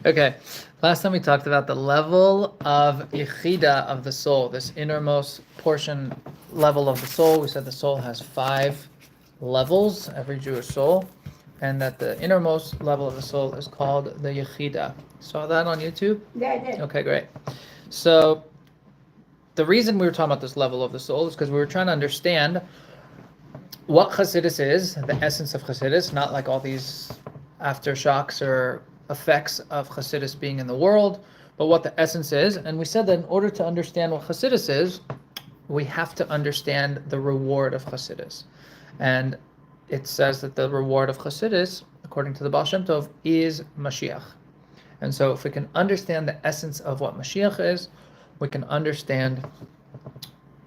Okay, last time we talked about the level of Yechida of the soul, this innermost portion level of the soul. We said the soul has 5 levels, every Jewish soul, and that the innermost level of the soul is called the Yechida. Saw that on YouTube? Yeah, I did. Okay, great. So the reason we were talking about this level of the soul is because we were trying to understand what Chassidus is, the essence of Chassidus, not like all these aftershocks or effects of Chassidus being in the world, but what the essence is. And we said that in order to understand what Chassidus is, we have to understand the reward of Chassidus. And it says that the reward of Chassidus, according to the Baal Shem Tov, is Mashiach. And so if we can understand the essence of what Mashiach is, we can understand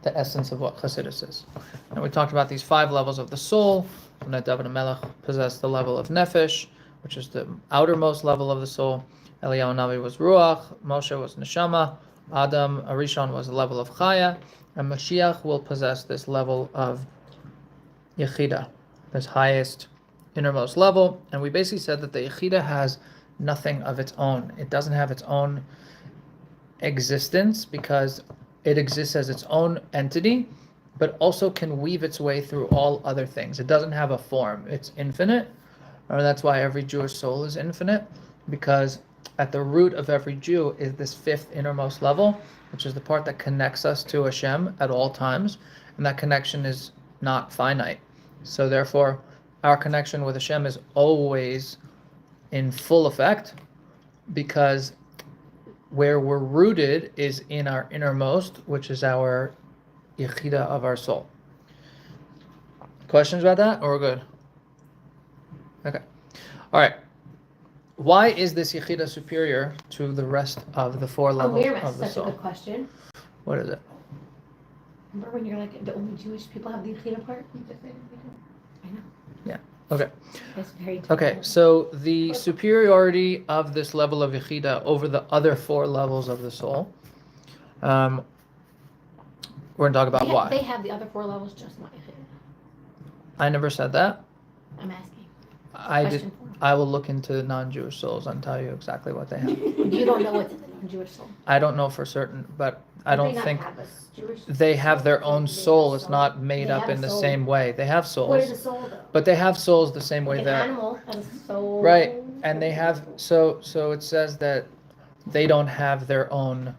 the essence of what Chassidus is. And we talked about these 5 levels of the soul, and that David HaMelech possessed the level of Nefesh, which is the outermost level of the soul. Eliyahu Navi was Ruach, Moshe was Neshama, Adam Arishon was the level of Chaya, and Mashiach will possess this level of Yechida, this highest, innermost level. And we basically said that the Yechida has nothing of its own. It doesn't have its own existence because it exists as its own entity, but also can weave its way through all other things. It doesn't have a form. It's infinite. Or that's why every Jewish soul is infinite, because at the root of every Jew is this 5th innermost level, which is the part that connects us to Hashem at all times, and that connection is not finite. So therefore, our connection with Hashem is always in full effect, because where we're rooted is in our innermost, which is our Yechida of our soul. Questions about that, or we're good? Okay. All right. Why is this Yechida superior to the rest of the 4 levels of the such soul? a good question. What is it? Remember when you're like, the only Jewish people have the Yechida part? I know. Yeah. Okay. That's very Okay. So the superiority of this level of Yechida over the other 4 levels of the soul. We're going to talk about why. They have the other 4 levels, just not Yechida. I never said that. I'm asking. I did. I will look into non-Jewish souls and tell you exactly what they have. You don't know what's in the non-Jewish soul. I don't know for certain, but I don't think they have soul? their own soul. It's not made They up have in a the soul. same way. They have souls. What is a soul though? But they have souls the same way Like that an animal has a soul. right, and they have so it says that they don't have their own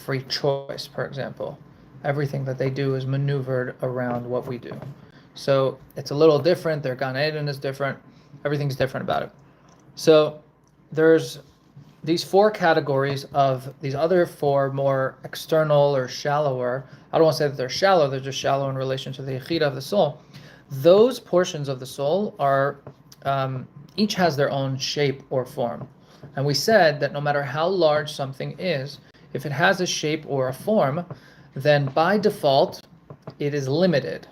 free choice. For example, everything that they do is maneuvered around what we do. So it's a little different. Their Gan Eden is different. Everything's different about it. So there's these 4 categories of these other 4 more external or shallower. I don't want to say that they're shallow. They're just shallow in relation to the Yechida of the soul. Those portions of the soul are each has their own shape or form. And we said that no matter how large something is, if it has a shape or a form, then by default, it is limited.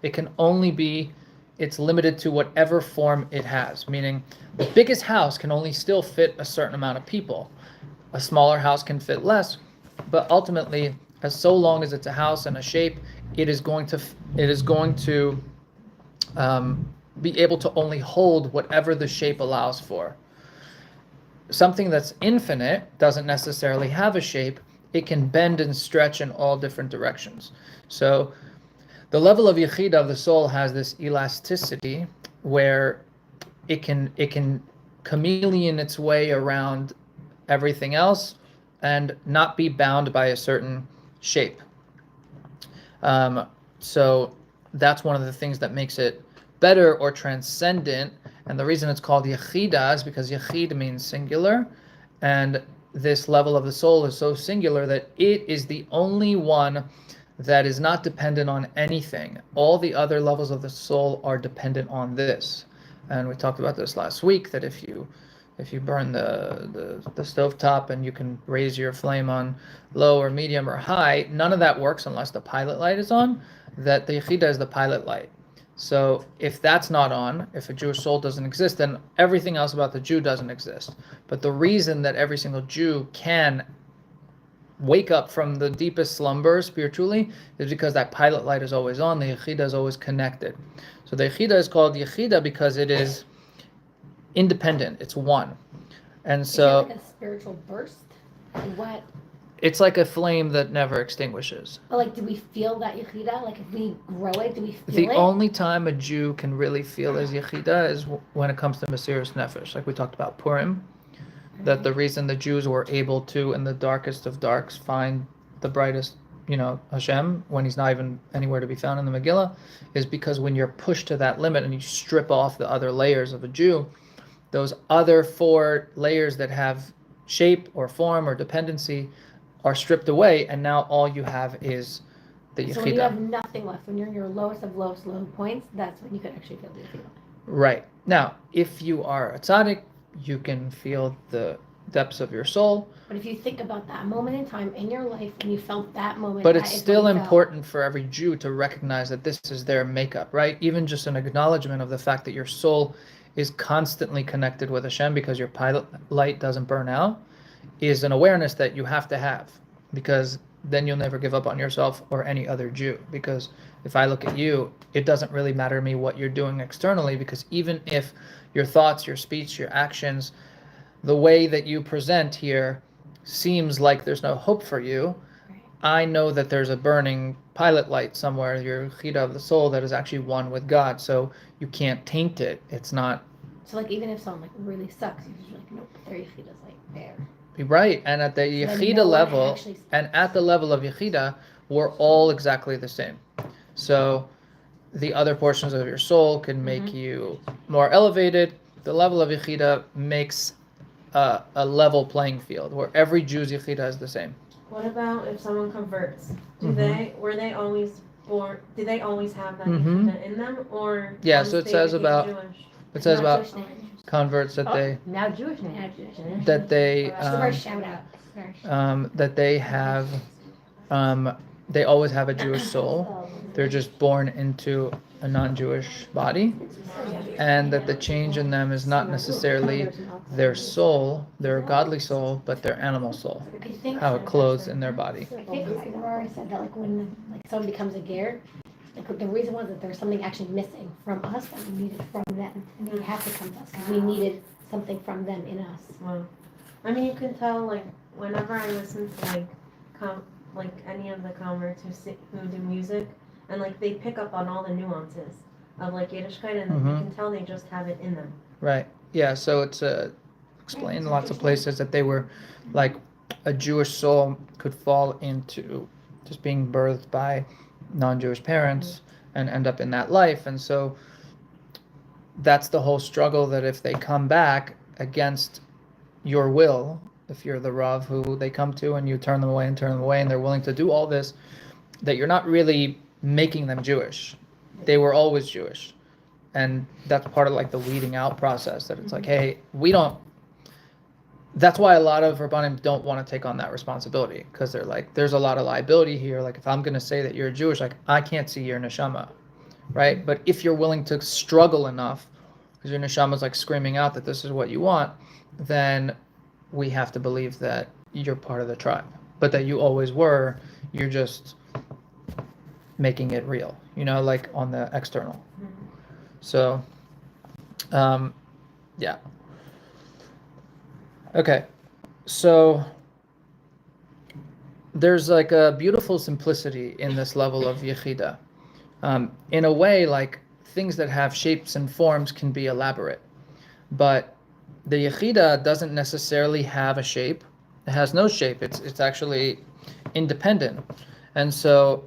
It can only be, it's limited to whatever form it has, meaning the biggest house can only still fit a certain amount of people. A smaller house can fit less, but ultimately, as so long as it's a house and a shape, it is going to be able to only hold whatever the shape allows for. Something that's infinite doesn't necessarily have a shape. It can bend and stretch in all different directions. So the level of Yechida of the soul has this elasticity where it can chameleon its way around everything else and not be bound by a certain shape. So that's one of the things that makes it better or transcendent. And the reason it's called Yechida is because Yechid means singular, and this level of the soul is so singular that it is the only one that is not dependent on anything. All the other levels of the soul are dependent on this. And we talked about this last week, that if you burn the stovetop and you can raise your flame on low or medium or high, none of that works unless the pilot light is on, that the Yechida is the pilot light. So if that's not on, if a Jewish soul doesn't exist, then everything else about the Jew doesn't exist. But the reason that every single Jew can wake up from the deepest slumber spiritually is because that pilot light is always on, the Yechida is always connected. So the Yechida is called Yechida because it is independent, it's one. And Is it so like a spiritual burst? What? it's like a flame that never extinguishes. But like, do we feel that yechida? Like, if we grow it, do we feel The it? only time a Jew can really feel his yechida is when it comes to Mesiras Nefesh, like we talked about Purim. That the reason the Jews were able to, in the darkest of darks, find the brightest, Hashem, when he's not even anywhere to be found in the Megillah, is because when you're pushed to that limit and you strip off the other layers of a Jew, those other 4 layers that have shape or form or dependency are stripped away, and now all you have is the So when you Yechida. have nothing left, when you're in your lowest of lowest low points, that's when you can actually feel the yechida. Right. Now, if you are a tzaddik, you can feel the depths of your soul. But if you think about that moment in time in your life and you felt that moment, But that it's is what still you felt. important for every Jew to recognize that this is their makeup, right? Even just an acknowledgement of the fact that your soul is constantly connected with Hashem because your pilot light doesn't burn out is an awareness that you have to have, because then you'll never give up on yourself or any other Jew. Because if I look at you, it doesn't really matter to me what you're doing externally, because even if your thoughts, your speech, your actions, the way that you present here seems like there's no hope for you, I know that there's a burning pilot light somewhere, your chida of the soul, that is actually one with God. So you can't taint it. It's not. So like, even if someone like really sucks, you're just like, nope, their yechida's like there. Right. And at the So then yechida no one level, actually- and at the level of yechida, we're all exactly the same. So the other portions of your soul can make you more elevated. The level of yechida makes a level playing field where every Jew's yechida is the same. What about if someone converts? Mhm. Were they always born? Did they always have that Mhm. yechida in them, or Yeah, once so it they says became about- Jewish? It says Not about Jewish names. converts that they Now Jewish Now name. Jewish names. that they Just the first shout out. that they have they always have a Jewish soul. They're just born into a non-Jewish body, and that the change in them is not necessarily their soul, their godly soul, but their animal soul, I think how it clothes in their body. I think Aurora said that like when like someone becomes a ger, like the reason was that there was something actually missing from us that we needed from them, and they had to come to us because we needed something from them in us. Wow. I mean, you can tell like whenever I listen to like any of the converts who do music, and like they pick up on all the nuances of like Yiddishkeit, and you can tell they just have it in them. Right. Yeah. So it's explained in lots of places that they were like a Jewish soul could fall into just being birthed by non-Jewish parents and end up in that life. And so that's the whole struggle, that if they come back against your will, if you're the Rav who they come to and you turn them away and they're willing to do all this, that you're not really making them Jewish. They were always Jewish. And that's part of like the weeding out process, that it's like, hey, that's why a lot of Rabbanim don't want to take on that responsibility, because they're like, there's a lot of liability here. Like, if I'm going to say that you're Jewish, like, I can't see your neshama, right? But if you're willing to struggle enough, because your neshama is like screaming out that this is what you want, then we have to believe that you're part of the tribe, but that you always were. You're just making it real, like on the external. So, yeah. Okay, so there's like a beautiful simplicity in this level of yechida. In a way, like things that have shapes and forms can be elaborate, but the yechida doesn't necessarily have a shape. It has no shape. It's actually independent. And so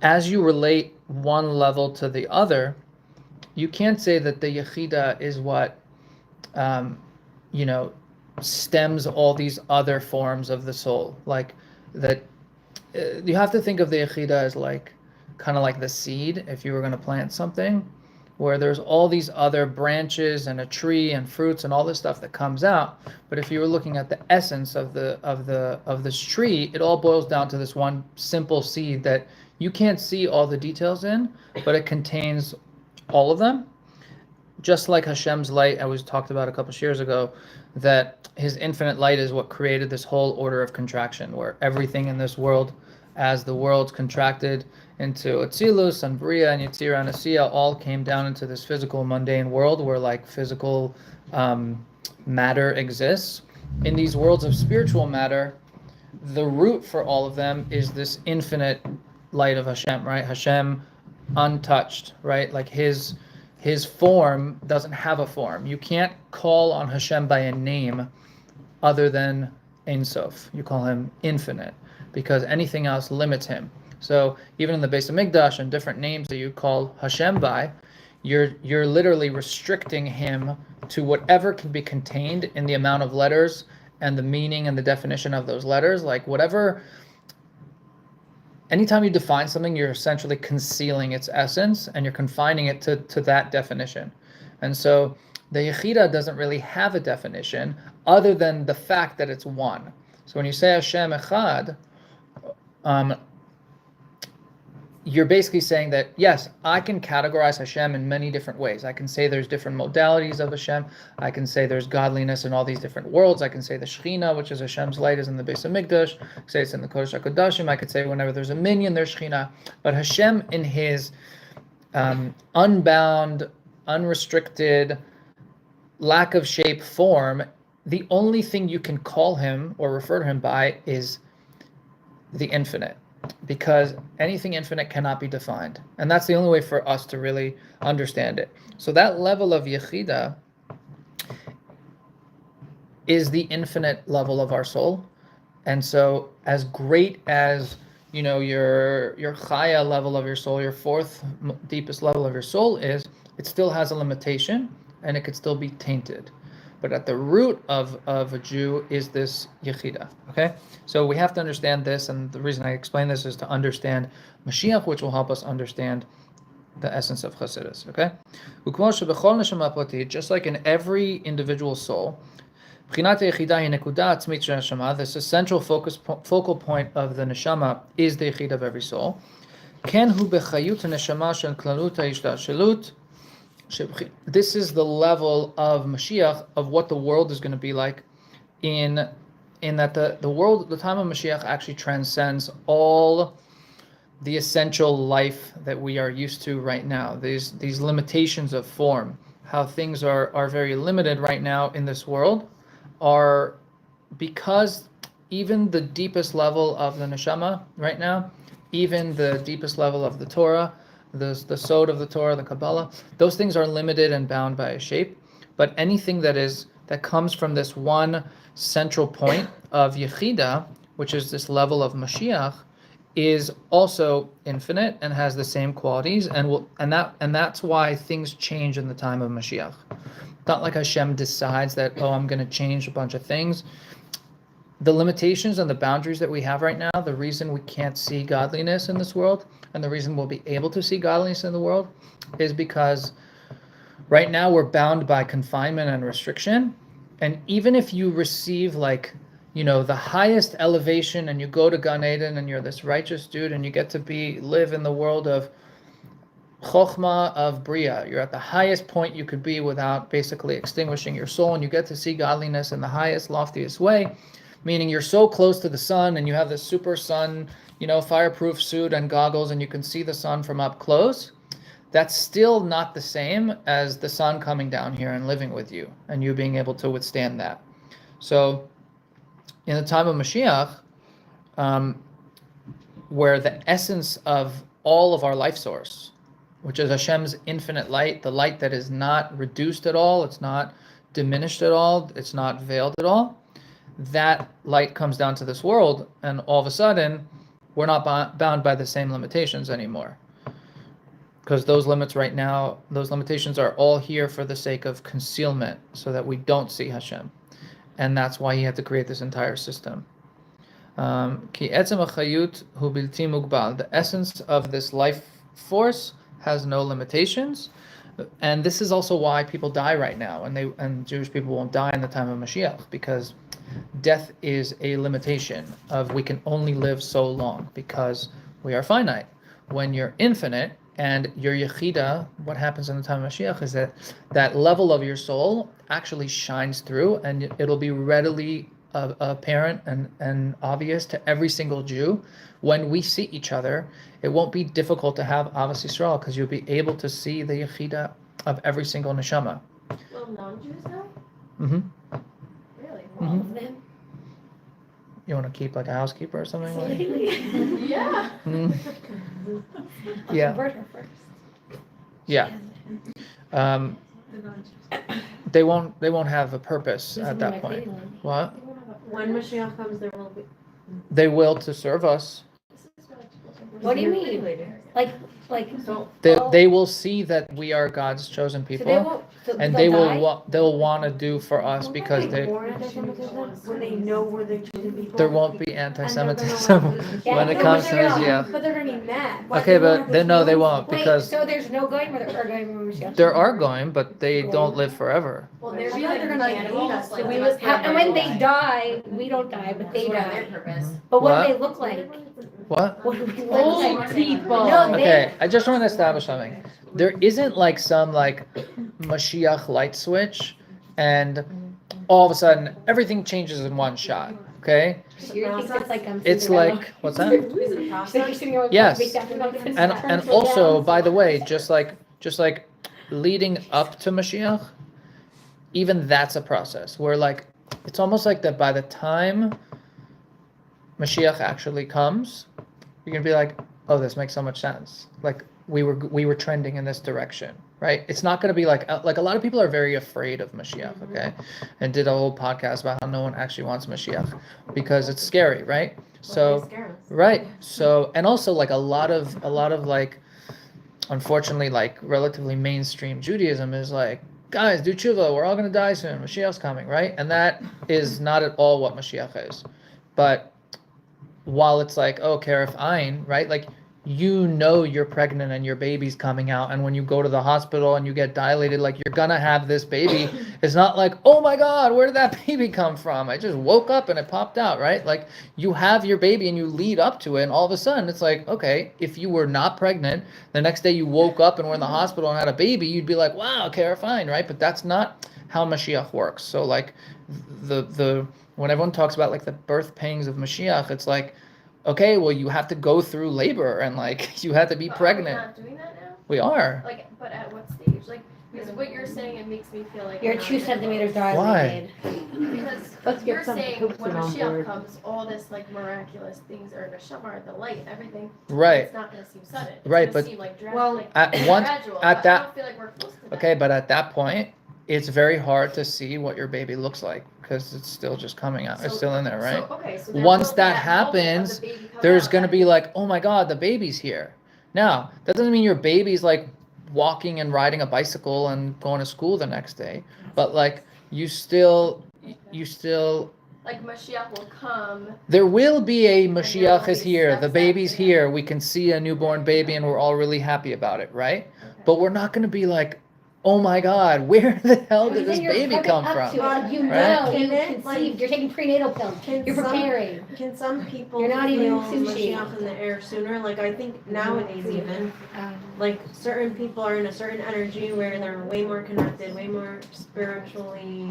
as you relate one level to the other, you can't say that the yechida is what stems all these other forms of the soul. Like that, you have to think of the yechida as like kind of like the seed. If you were going to plant something, where there's all these other branches and a tree and fruits and all this stuff that comes out, but if you were looking at the essence of this tree, it all boils down to this one simple seed that you can't see all the details in, but it contains all of them. Just like Hashem's light, I was talked about a couple of years ago, that his infinite light is what created this whole order of contraction, where everything in this world, as the world's contracted, into Atzilus and Bria and Yetzirah and Asiya all came down into this physical, mundane world where like physical matter exists. In these worlds of spiritual matter, the root for all of them is this infinite light of Hashem, right? Hashem untouched, right? Like his form doesn't have a form. You can't call on Hashem by a name other than Ein Sof. You call him infinite because anything else limits him. So even in the Beis Hamikdash and different names that you call Hashem by, you're literally restricting him to whatever can be contained in the amount of letters and the meaning and the definition of those letters. Like whatever, anytime you define something, you're essentially concealing its essence and you're confining it to that definition. And so the Yechida doesn't really have a definition other than the fact that it's one. So when you say Hashem Echad, you're basically saying that, yes, I can categorize Hashem in many different ways. I can say there's different modalities of Hashem. I can say there's godliness in all these different worlds. I can say the Shekhinah, which is Hashem's light, is in the Beis Hamikdash. I could say it's in the Kodesh HaKodashim. I could say whenever there's a minion, there's Shekhinah. But Hashem in his unbound, unrestricted, lack of shape form, the only thing you can call him or refer to him by is the infinite. Because anything infinite cannot be defined. And that's the only way for us to really understand it. So that level of Yechida is the infinite level of our soul. And so as great as, your Chaya level of your soul, your fourth deepest level of your soul is, it still has a limitation and it could still be tainted. But at the root of a Jew is this Yechida, okay? So we have to understand this, and the reason I explain this is to understand Mashiach, which will help us understand the essence of Chassidus, okay? Just like in every individual soul, this essential focal point of the neshama is the Yechida of every soul. This is the level of Mashiach, of what the world is going to be like in that the world, the time of Mashiach actually transcends all the essential life that we are used to right now. These limitations of form, how things are very limited right now in this world, are because even the deepest level of the neshama right now, even the deepest level of the Torah, the Sod of the Torah, the Kabbalah, those things are limited and bound by a shape. But anything that comes from this one central point of Yechida, which is this level of Mashiach, is also infinite and has the same qualities, and that's why things change in the time of Mashiach. Not like Hashem decides that, I'm going to change a bunch of things. The limitations and the boundaries that we have right now, the reason we can't see godliness in this world, and the reason we'll be able to see godliness in the world, is because right now we're bound by confinement and restriction. And even if you receive the highest elevation and you go to Gan Eden and you're this righteous dude and you get to live in the world of Chokhmah of Bria, you're at the highest point you could be without basically extinguishing your soul, and you get to see godliness in the highest, loftiest way, meaning you're so close to the sun and you have this super sun, fireproof suit and goggles, and you can see the sun from up close. That's still not the same as the sun coming down here and living with you and you being able to withstand that. So in the time of Mashiach, where the essence of all of our life source, which is Hashem's infinite light, the light that is not reduced at all, it's not diminished at all, it's not veiled at all, that light comes down to this world, and all of a sudden, we're not bound by the same limitations anymore. Because those limitations are all here for the sake of concealment, so that we don't see Hashem. And that's why he had to create this entire system. The essence of this life force has no limitations. And this is also why people die right now, and Jewish people won't die in the time of Mashiach, because death is a limitation of we can only live so long because we are finite. When you're infinite and your Yechida, what happens in the time of Mashiach is that level of your soul actually shines through, and it'll be readily apparent and obvious to every single Jew, when we see each other, it won't be difficult to have Avos Yisrael because you'll be able to see the Yechida of every single neshama. Will non-Jews know? Mm-hmm. Really? All of them. You want to keep like a housekeeper or something? Like? Yeah. Mm. I'll Yeah. convert her first. Yeah. They won't have a purpose at that point. What? When Mashiach comes, there will be. They will to serve us. What do you mean? Like, So They will see that we are God's chosen so they people, won't, so and they'll they will die? they'll want to do for us because they More anti-Semitism when they know we're the chosen people. there won't be anti-Semitism Yeah, when it no, comes but to they're Mashiach. But they're gonna be mad. Why- Okay, they won't but have they this no, they feeling? won't Wait, because so there's no going or going when Mashiach? there are going, but they don't live forever. Well, they're gonna hate us. like we the live rest of And when they die, we don't die, but they die. purpose. But what What? do they look like? What? What do we look Old like? people. No, they, Okay, I just want to establish something. There isn't like some like Mashiach light switch, and all of a sudden everything changes in one shot. Okay, you think it's like it's Cinderella? like what's that? Is it a So process? you're sitting there with Yes. big staff and And also, by the way, just like leading up to Mashiach, even that's a process where like it's almost like that by the time Mashiach actually comes, you're gonna be like, oh, this makes so much sense. Like we were trending in this direction, right? It's not gonna be like a lot of people are very afraid of Mashiach, okay, and did a whole podcast about how no one actually wants Mashiach because it's scary, right? So right, so and also like a lot of like, unfortunately, like relatively mainstream Judaism is like, guys, do tshuva, we're all gonna die soon, Mashiach's coming, right? And that is not at all what Mashiach is, but while it's like, oh, Keref Ayin, right? Like, you know you're pregnant and your baby's coming out, and when you go to the hospital and you get dilated, like you're gonna have this baby. It's not like, oh my God, where did that baby come from? I just woke up and it popped out, right? Like you have your baby and you lead up to it, and all of a sudden it's like, okay, if you were not pregnant, the next day you woke up and were in the hospital and had a baby, you'd be like, wow, Keref Ayin, right? But that's not how Mashiach works. So like the when everyone talks about like the birth pangs of Mashiach, it's like, okay, well, you have to go through labor and like you have to be pregnant. We're not doing that now? We are. Like, but at what stage? Like, because what you're saying, it makes me feel like You're we're not 2 even centimeters close. dilated. Because Let's you're get some saying Poopson when on Mashiach board. comes, all this like miraculous things are neshama, the light and everything. Right. It's not going to seem sudden. It's Right, gonna but- seem like Well, like At one gradual. at but that- I don't feel like we're close to that. okay, but at that point, it's very hard to see what your baby looks like because it's still just coming out. It's So- still in there, right? So, okay, so there Once will be that moment of happens, the baby coming There's out, gonna that- be like, oh my God, the baby's here. Now, that doesn't mean your baby's like walking and riding a bicycle and going to school the next day, but like you still like Mashiach will come. there will be a there Mashiach will is be here, the steps baby's after that. here, we can see a newborn baby and we're all really happy about it, right? Okay. But we're not gonna be like, oh my God, where the hell did this Then you're baby coming come up from? to it, like, you Right? know, you Can it, conceived, you're taking prenatal pills, Can you're some- preparing. Can some people You're not even feel sushi. Mashiach in the air sooner? Like I think nowadays even, like certain people are in a certain energy where they're way more connected, way more spiritually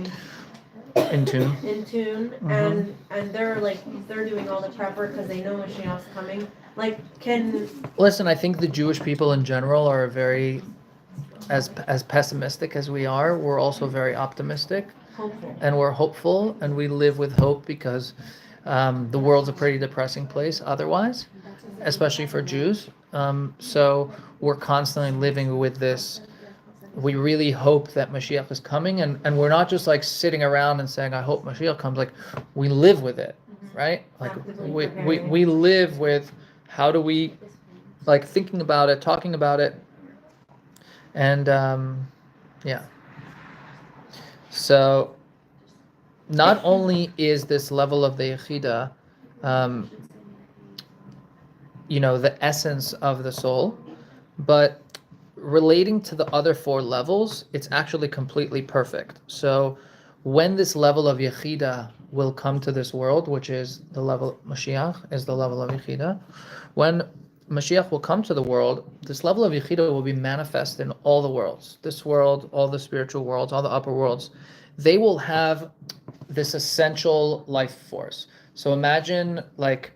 In tune. in tune, Mhm. and they're doing all the prep work because they know Mashiach's coming. Like can Listen, I think the Jewish people in general are very, as pessimistic as we are, we're also very optimistic hopeful. and we're hopeful and we live with hope because the world's a pretty depressing place otherwise, especially for Jews. So we're constantly living with this. We really hope that Mashiach is coming, and we're not just like sitting around and saying, I hope Mashiach comes. Like we live with it, right? Like Actively we preparing. live with how do we, like thinking about it, talking about it, and yeah. So not only is this level of the Yechida, the essence of the soul, but relating to the other 4 levels, it's actually completely perfect. So when this level of Yechida will come to this world, which is the level, Mashiach is the level of Yechida, when Mashiach will come to the world, this level of Yechida will be manifest in all the worlds. This world, all the spiritual worlds, all the upper worlds. They will have this essential life force. So imagine like,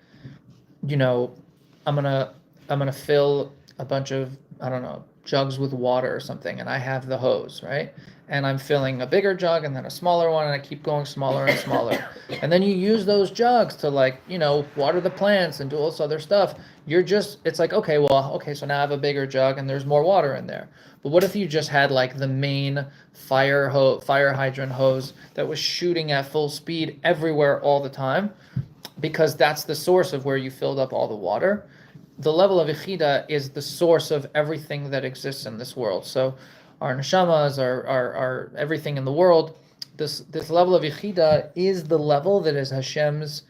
I'm gonna fill a bunch of, I don't know, jugs with water or something, and I have the hose, right? And I'm filling a bigger jug and then a smaller one, and I keep going smaller and smaller. And then you use those jugs to water the plants and do all this other stuff. It's like, okay, so now I have a bigger jug and there's more water in there. But what if you just had like the main fire hydrant hose that was shooting at full speed everywhere all the time? Because that's the source of where you filled up all the water. The level of Yechida is the source of everything that exists in this world. So our neshamas, our everything in the world, this level of Yechida is the level that is Hashem's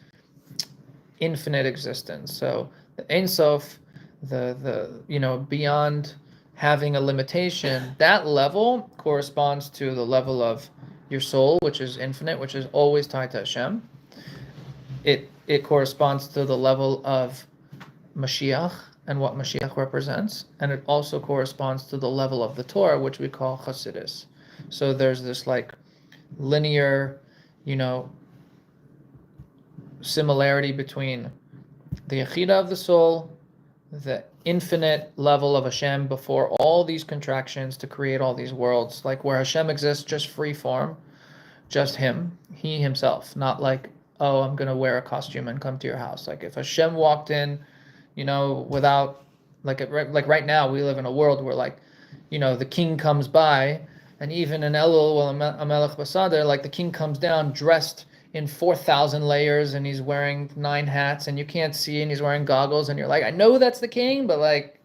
infinite existence. So the Ein Sof, the beyond having a limitation, that level corresponds to the level of your soul, which is infinite, which is always tied to Hashem. It corresponds to the level of Mashiach and what Mashiach represents, and it also corresponds to the level of the Torah, which we call Chassidus. So there's this like linear, similarity between the Yechida of the soul, the infinite level of Hashem before all these contractions to create all these worlds, like where Hashem exists just free form, just Him, He Himself, not like, oh, I'm going to wear a costume and come to your house. Like if Hashem walked in, without, like right now, we live in a world where the king comes by, and even in Elul, Amelech Basader, like the king comes down dressed in 4,000 layers, and he's wearing 9 hats, and you can't see, and he's wearing goggles, and you're like, I know that's the king, but like,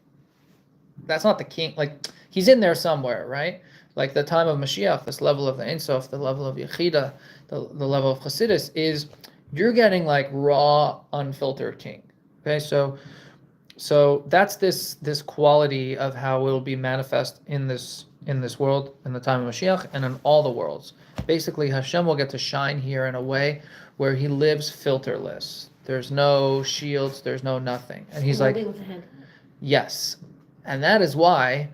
that's not the king. Like, he's in there somewhere, right? Like the time of Mashiach, this level of the Ein Sof, the level of Yechida, the level of Chassidus is, you're getting like raw, unfiltered king. Okay, so that's this quality of how it will be manifest in this world, in the time of Mashiach, and in all the worlds. Basically, Hashem will get to shine here in a way where He lives filterless. There's no shields, there's no nothing. And He's like, yes. And that is why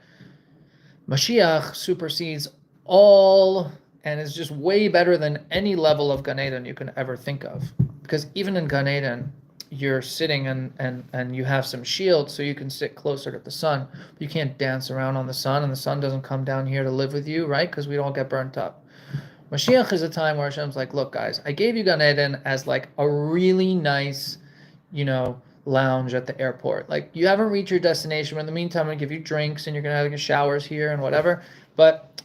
Mashiach supersedes all and is just way better than any level of Gan Eden you can ever think of. Because even in Gan Eden, you're sitting and you have some shield so you can sit closer to the sun. But you can't dance around on the sun, and the sun doesn't come down here to live with you, right? Because we don't get burnt up. Mashiach is a time where Hashem's like, look, guys, I gave you Gan Eden as like a really nice, lounge at the airport. Like, you haven't reached your destination, but in the meantime, I'm going to give you drinks, and you're going to have showers here and whatever. But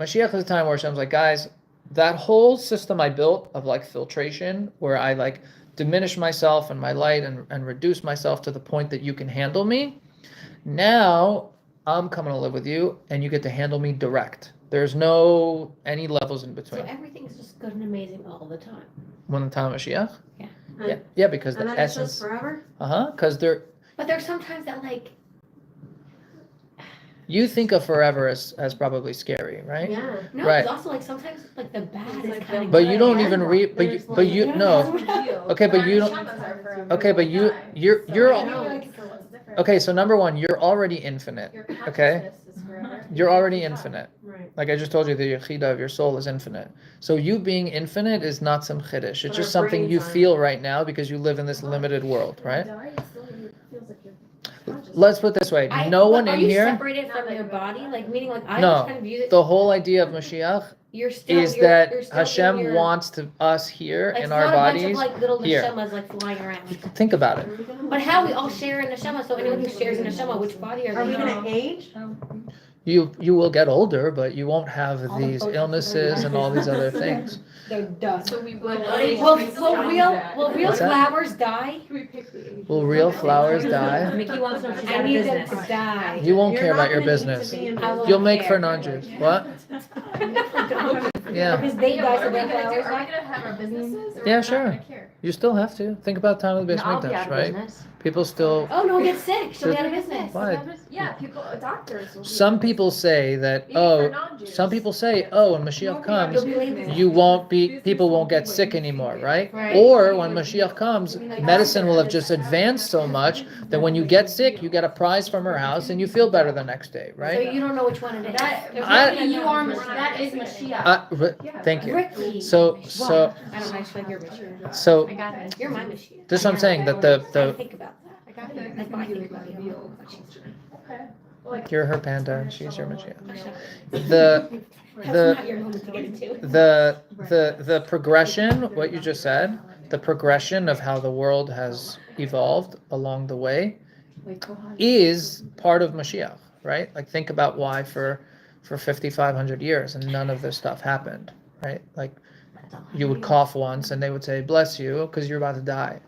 Mashiach is a time where Hashem's like, guys, that whole system I built of like filtration, where I like diminish myself and my light and reduce myself to the point that you can handle me. Now I'm coming to live with you, and you get to handle me direct. There's no any levels in between. So everything's just good and amazing all the time. When the time of Mashiach? Yeah. Yeah, because And the then it's essence. just forever? Because But there's sometimes that like, you think of forever as probably scary, right? Yeah. no, Right. it's also like sometimes like the bad is like kind of. But you don't even read. But you. But you no. Okay, but you don't. Okay, but you're okay. So number one, you're already infinite. Okay? You're already infinite. Right. Like I just told you, the Yechida of your soul is infinite. So you being infinite is not some chiddush. It's But just our something brains you aren't. feel right now because you live in this limited world, right? Let's put it this way: no one are in you here. separated from your body? Like meaning like I No. just kind of view it. The whole idea of Mashiach You're still is you're that still in Hashem your, wants us here like, in it's our not a bunch bodies. of like little here. neshamas like flying around. Think about it. But how we all share in neshama? So anyone who shares in neshama, which body are Are they? we gonna age? You will get older, but you won't have All the these photos illnesses and all these other things. They're dust. So we will. Will real What's that? flowers die? Will real flowers die? Mickey wants to know she's I out of need them to business. die. You won't You're care not about your gonna need to business. be in I won't You'll make care. Fernandez. What? Yeah. Because they die, so Are we their gonna flowers are we die. gonna have our businesses? Or Yeah, we're not sure. gonna care? You still have to think about time of the Beis I'll be out Mikdash, of right? business. People still. Oh, no one gets sick. She'll be out of business. Why? Yeah, people, doctors. will be Some like people this. say that, Even for oh, non-Jews. some people say, oh, when Mashiach comes, You'll be lazy. you won't be, people won't get sick anymore, right? Right. Or when Mashiach comes, medicine will have just advanced so much that when you get sick, you get a prize from her house and you feel better the next day, So right? you don't know which one it is. That, I- you are, that is Mashiach. Thank you. Ricky. So, Well, I don't actually like your Mashiach. so, I got it. You're my Mashiach. this is what I'm saying, that I the, think about that. I got it. That's what I think about you. Okay. you're her panda, and she's your Mashiach. That's The, not your moment to get into. the progression, what you just said, the progression of how the world has evolved along the way is part of Mashiach, right? Like think about why for 5,500 years and none of this stuff happened, right? Like you would cough once and they would say, bless you, because you're about to die.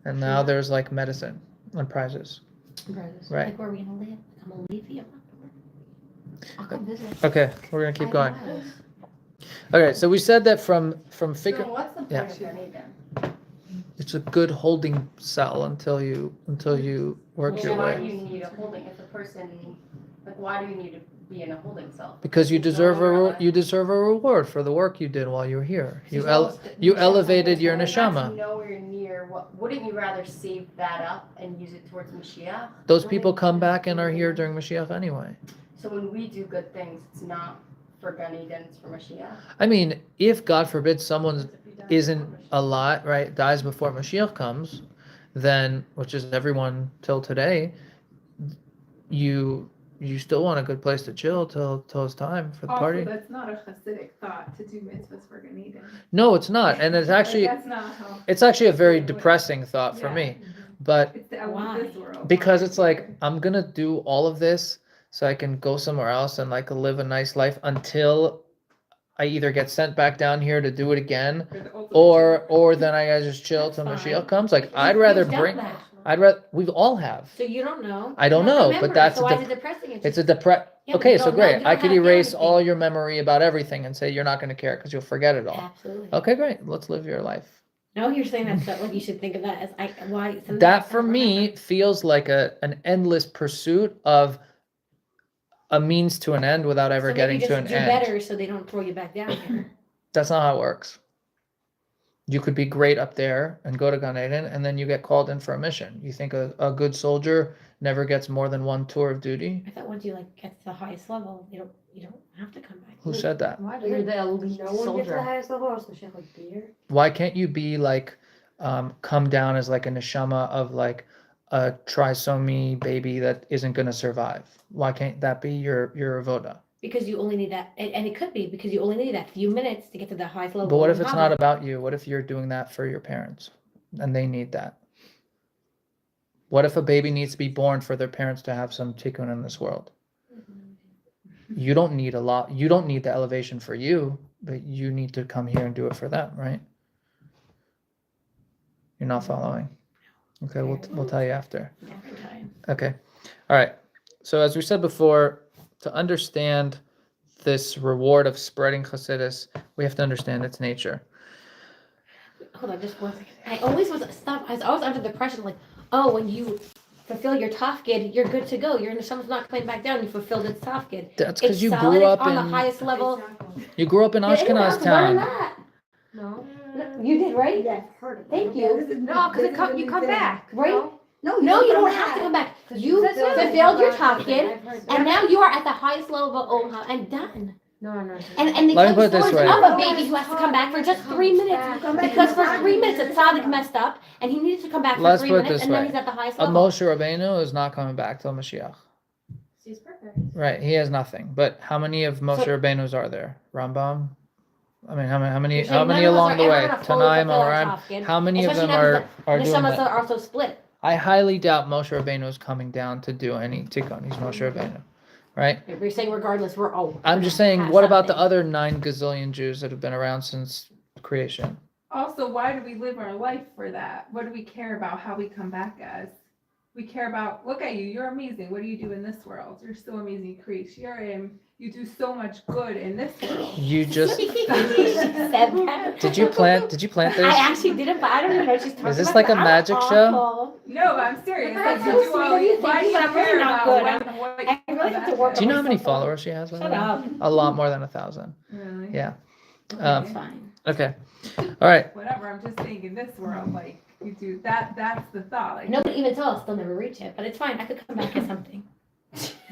And now there's like medicine and prizes. Right. Like where are we gonna live? I'm gonna leave you. I'll come visit. Okay, we're gonna keep going. Okay, so we said that from figure, So what's the yeah. point of Gan Eden? it's a good holding cell until you work your Why do way. you need a holding if a person, like why do you need to be in a holding cell? Because you It's no deserve longer a alive. you deserve a reward for the work you did while you were here. You elevated your That's neshama. nowhere near what, wouldn't you rather save that up and use it towards Mashiach? Those people come back and are here during Mashiach anyway. So when we do good things, it's not for Gan Eden, it's for Mashiach. I mean, if God forbid someone isn't alive, right, dies before Mashiach comes, then, which is everyone till today, you still want a good place to chill till it's time for the Also, party. that's not a Hasidic thought to do mitzvahs for Gan Eden. No, it's not, and it's actually Like, that's not how it's actually a very depressing thought for Yeah. me, but it's the element of this world. because it's like I'm gonna do all of this so I can go somewhere else and like live a nice life until I either get sent back down here to do it again, For the ultimate or then I just chill till That's Mashiach fine. comes. Like I'd rather You've done bring. that. We've all have. So you don't know. I don't You know, remember. but that's so a why dep- is it depressing? It's a depre. Yeah, but Okay, you so don't know- great. you I don't could have to do erase all anything. your memory about everything and say you're not going to care because you'll forget it all. Absolutely. Okay, great. Let's live your life. No, you're saying that stuff like you should think of that as why. something That I for don't me remember. feels like an endless pursuit of a means to an end without ever So maybe getting just to an do end. better so they don't throw you back down here. That's not how it works. You could be great up there and go to Gan Eden, and then you get called in for a mission. You think a good soldier never gets more than one tour of duty? I thought once you like get to the highest level, you don't have to come back. Who said that? You're the elite No one gets to the soldier. highest level, so shit like Peter. Why can't you be like, come down as like a neshama of like a trisomy baby that isn't gonna survive? Why can't that be your avoda? Because you only need that, and it could be because you only need that few minutes to get to the highest level. But what of if it's Chava. not about you? What if you're doing that for your parents and they need that? What if a baby needs to be born for their parents to have some tikkun in this world? You don't need a lot. You don't need the elevation for you, but you need to come here and do it for them, right? You're not following. Okay, we'll tell you after. Different time. Okay. All right. So as we said before, to understand this reward of spreading Chassidus, we have to understand its nature. Hold on, just one second. I always was under the impression like, oh, when you fulfill your tafkid, you're good to go. Your neshamah's not coming back down. You fulfilled its tafkid. That's because It's you solid. grew It's up on the in highest level. you grew up in Did anyone else Ashkenaz learn town. that? No. You did, right? Yeah, I've heard of Thank it. you. No, because you come back. Right? No, No, you don't have to come back. You fulfilled your tafkid, and now you are at the highest level of Omaha and done. No. And they Let me tell put it this stories way. of a baby who has to come back for just 3 minutes. Because for 3 minutes, the tzaddik messed up, and he needed to come back for Let's 3 put it minutes, this and then way. he's at the highest A level. Moshe Rabbeinu is not coming back till Mashiach. She's perfect. Right, he has nothing. But how many of Moshe Rabbeinu's are there? Rambam? I mean, how many You're saying none of us along are the ever way? gonna fully Tanaim, fulfill our Amoraim. tafkid, How many of especially them now are the doing neshamas that? are also split. I highly doubt Moshe Rabbeinu is coming down to do any tikkun. He's Moshe Rabbeinu, right? We're saying regardless, we're all. I'm just saying, what about the other 9 gazillion Jews that have been around since creation? Also, why do we live our life for that? What do we care about how we come back as? We care about, look at you, you're amazing. What do you do in this world? You're so amazing. You create shiurim, you do so much good in this world. You just She said that. did you plant this? I actually didn't, but I don't even know what she's talking about. Is this like a I'm magic show? awful. No, I'm serious. That's Like, you so do sweet all of you, these, why thank do you, you but I'm really care not about good. what I really have to work. Do you know how many myself up. followers she has? by the Shut way? up. A lot more than 1,000. Really? Yeah. Okay. Um, It's fine. Okay. All right. Whatever, I'm just saying in this world, like, you do, that's the thought, like. Nobody even tell us they'll never reach it, but it's fine. I could come back as something.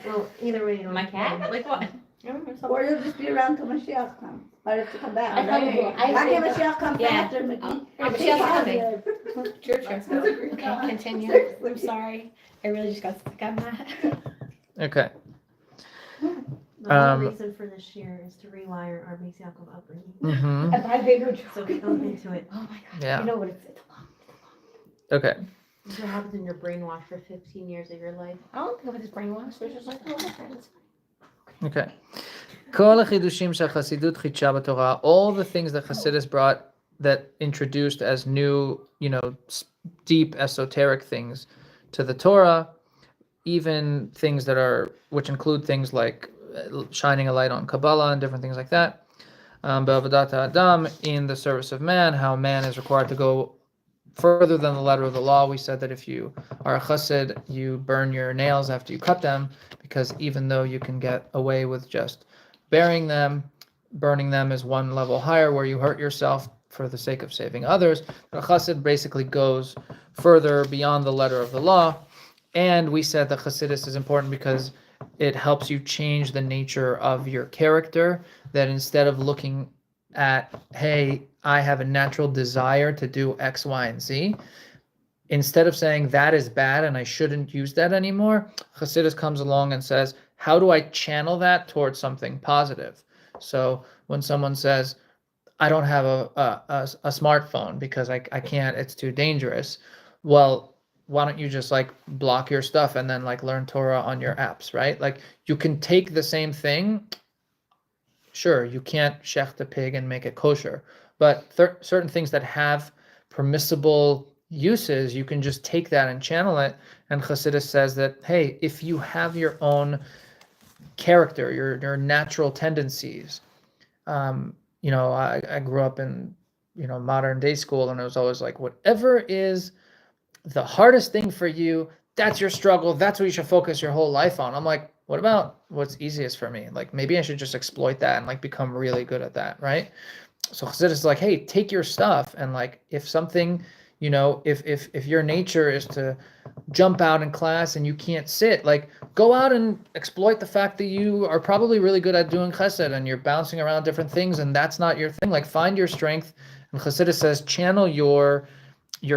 Well, either way, you don't. My cat? Like what? I don't know, something. Or you'll just be around till Mashiach comes, or if to come back. I probably will. I Why can't think- Mashiach come Yeah. faster, Mickey? Mashiach's coming. True, true. That's a great Okay, thought. continue. I'm sorry. I really just got stuck on that. Okay. The whole Um, reason for this year is to rewire our Beis Yaakov upbringing. Mm-hmm. And my bigger So we go into it. Oh my god. Yeah. You know what it's long. Okay. This is what happens when you're brainwashed for 15 years of your life. I don't think it was brainwashed. We're just like, oh, my friends. Okay. כל החידושים שהחסידות חידשה בתורה, all the things that Chassidus brought that introduced as new, deep esoteric things to the Torah, even things which include things like shining a light on Kabbalah and different things like that. Be'avodat Adam, in the service of man, how man is required to go further than the letter of the law. We said that if you are a chassid, you burn your nails after you cut them, because even though you can get away with just burying them, burning them is one level higher where you hurt yourself for the sake of saving others. But a chassid basically goes further beyond the letter of the law. And we said that Chassidus is important because it helps you change the nature of your character, that instead of looking at, hey, I have a natural desire to do X, Y, and Z, instead of saying that is bad and I shouldn't use that anymore, Chassidus comes along and says, how do I channel that towards something positive? So when someone says, I don't have a smartphone because I can't, it's too dangerous. Well, why don't you just like block your stuff and then like learn Torah on your apps, right? Like you can take the same thing. Sure, you can't shecht a pig and make it kosher, but certain things that have permissible uses, you can just take that and channel it. And Chassidus says that, hey, if you have your own character, your natural tendencies, I grew up in, modern day school, and it was always like, whatever is the hardest thing for you, that's your struggle, that's what you should focus your whole life on. I'm like, what about what's easiest for me? Like maybe I should just exploit that and like become really good at that, right? So Chassidus is like, hey, take your stuff, and like if something, if your nature is to jump out in class and you can't sit, like go out and exploit the fact that you are probably really good at doing chesed and you're bouncing around different things and that's not your thing. Like find your strength. And Chassidus says, channel your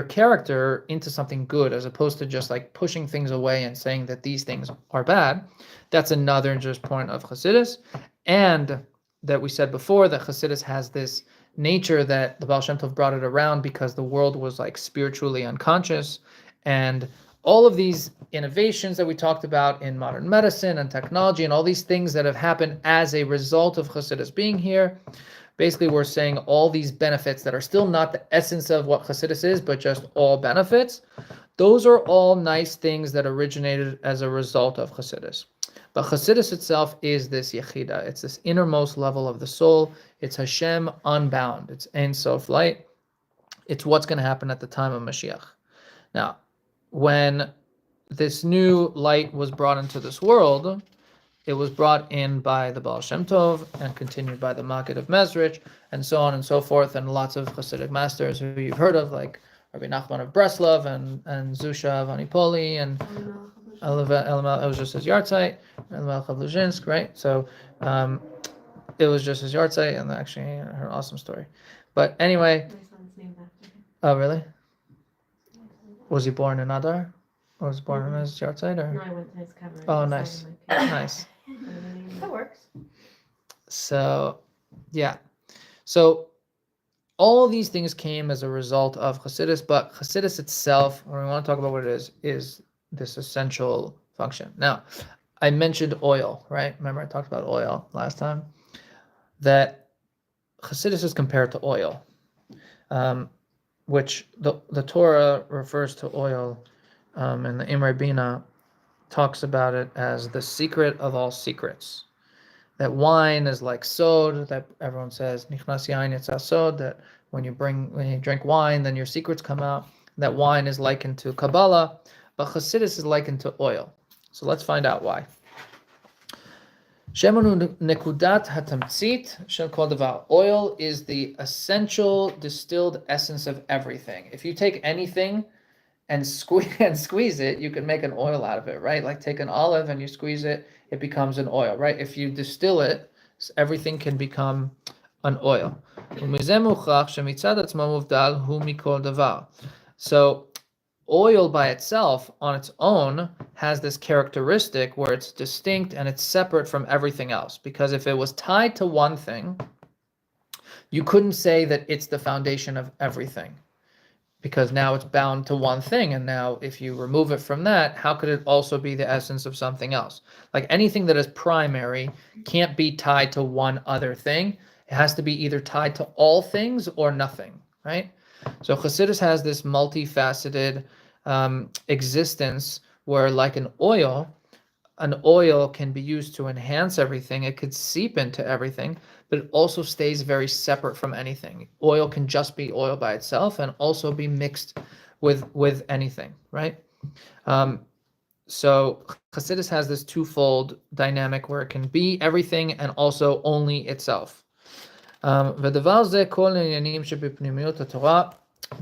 character into something good, as opposed to just like pushing things away and saying that these things are bad. That's another just point of Chassidus. And that we said before, that Chassidus has this nature that the Baal Shem Tov brought it around because the world was like spiritually unconscious, and all of these innovations that we talked about in modern medicine and technology and all these things that have happened as a result of Chassidus being here. Basically, we're saying all these benefits that are still not the essence of what Chassidus is, but just all benefits. Those are all nice things that originated as a result of Chassidus. But Chassidus itself is this Yechida. It's this innermost level of the soul. It's Hashem unbound. It's Ein Sof light. It's what's going to happen at the time of Mashiach. Now, when this new light was brought into this world, it was brought in by the Baal Shem Tov and continued by the Maggid of Mezrich and so on and so forth, and lots of Hasidic masters who you've heard of, like Rabbi Nachman of Breslov and Zusha of Anipoli and it was just his yahrzeit, Elimelech of Luzhinsk, right? So it was just his yahrzeit, and actually I heard an awesome story. But anyway, My son's named after him. oh really? Was he born in Adar? Or was he born in his yahrzeit? No, Or? I went to his cover. Oh, nice. Nice. That works. So, yeah. So, all these things came as a result of Chassidus, but Chassidus itself, when we want to talk about what it is this essential function. Now, I mentioned oil, right? Remember I talked about oil last time? That Chassidus is compared to oil, which the Torah refers to oil, and the Imre Bina talks about it as the secret of all secrets. that wine is like sod, that everyone says nichnas yain yatsa sod, that when you drink wine, then your secrets come out. That wine is likened to Kabbalah, but Chassidus is likened to oil. So let's find out why. Shemanu nekudat hatamtzit shel kol davar. Oil is the essential distilled essence of everything. If you take anything and squeeze it, you can make an oil out of it, right? Like take an olive and you squeeze it, it becomes an oil, right? If you distill it, everything can become an oil. So oil by itself on its own has this characteristic where it's distinct and it's separate from everything else. Because if it was tied to one thing, you couldn't say that it's the foundation of everything. Because now it's bound to one thing, and now if you remove it from that, how could it also be the essence of something else? Like anything that is primary can't be tied to one other thing. It has to be either tied to all things or nothing, right? So Chassidus has this multifaceted existence where, like an oil can be used to enhance everything. It could seep into everything, but it also stays very separate from anything. Oil can just be oil by itself and also be mixed with anything, right? So Chassidus has this twofold dynamic where it can be everything and also only itself.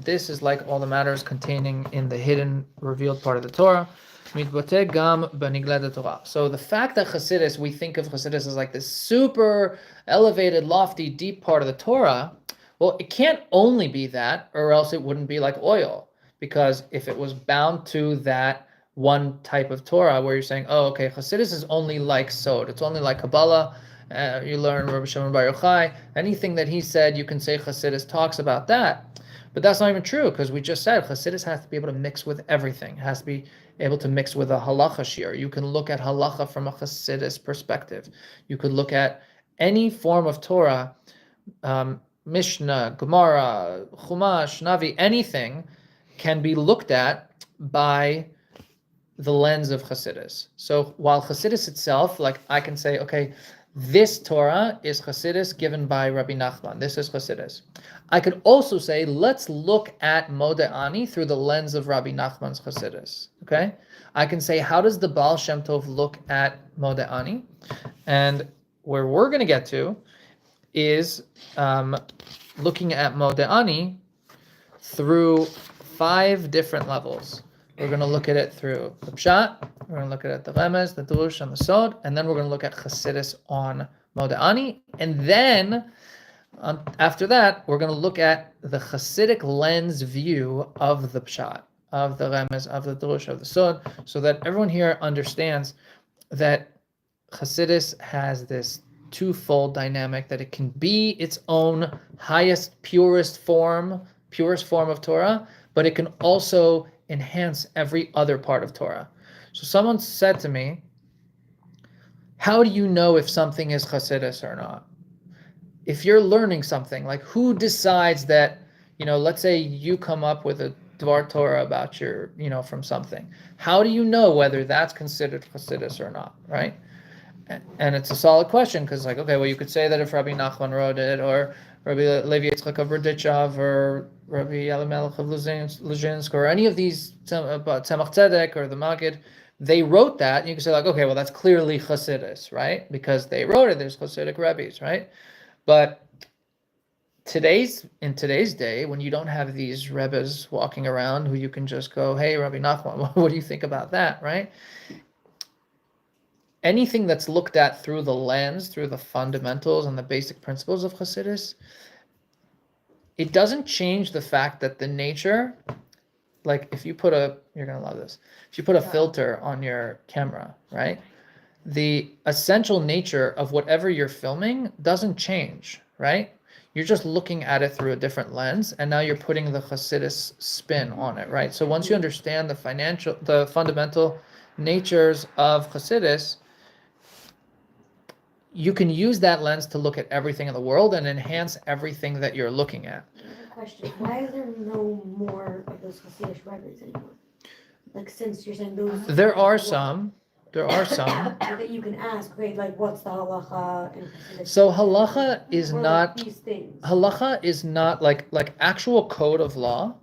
This is like all the matters containing in the hidden, revealed part of the Torah. So the fact that Chassidus, we think of Chassidus as like this super elevated, lofty, deep part of the Torah, well, it can't only be that, or else it wouldn't be like oil. Because if it was bound to that one type of Torah, where you're saying, oh, okay, Chassidus is only like sod, it's only like Kabbalah, you learn Rabbi Shimon Bar Yochai, anything that he said, you can say Chassidus talks about that. But that's not even true, because we just said Chassidus has to be able to mix with everything. It has to be able to mix with a halacha shir. You can look at halacha from a Chassidus perspective. You could look at any form of Torah, Mishnah, Gemara, Chumash, Navi, anything can be looked at by the lens of Chassidus. So while Chassidus itself, like I can say, okay, this Torah is Chassidus given by Rabbi Nachman. This is Chassidus. I could also say, let's look at Modeh Ani through the lens of Rabbi Nachman's Chassidus. Okay? I can say, how does the Baal Shem Tov look at Modeh Ani? And where we're going to get to is looking at Modeh Ani through 5 different levels. We're going to look at it through the Pshat, we're going to look at it the Remez, the Drush, and the Sod, and then we're going to look at Chassidus on Modeh Ani, and then after that, we're going to look at the Chassidic lens view of the Pshat, of the Remez, of the Drush, of the Sod, so that everyone here understands that Chassidus has this twofold dynamic, that it can be its own highest, purest form of Torah, but it can also enhance every other part of Torah. So someone said to me, how do you know if something is Chassidus or not? If you're learning something, like who decides that, let's say you come up with a Dvar Torah about your, from something. How do you know whether that's considered Chassidus or not, right? And it's a solid question, because like, okay, well, you could say that if Rabbi Nachman wrote it, or Rabbi Levi Yitzchak of Berdichev, or Rabbi Elimelech of Luzhinsk, or any of these, Tzemach Tzedek or the Maggid, they wrote that, and you can say like, okay, well, that's clearly Chassidus, right? Because they wrote it, there's Chassidic rabbis, right? But in today's day, when you don't have these rebbes walking around who you can just go, hey, Rabbi Nachman, what do you think about that, right? Anything that's looked at through the lens, through the fundamentals and the basic principles of Chassidus, it doesn't change the fact that the nature, like if you put you're going to love this, if you put a filter on your camera, right? The essential nature of whatever you're filming doesn't change, right? You're just looking at it through a different lens, and now you're putting the Chassidus spin on it, right? So once you understand the fundamental natures of Chassidus, you can use that lens to look at everything in the world and enhance everything that you're looking at. Question: why is there no more of those Hasidic records anymore? Like, since you're saying those, There are some. There are some. That you can ask, okay, like what's the halacha? And So halacha is or, like, not these things. halacha is not like actual code of law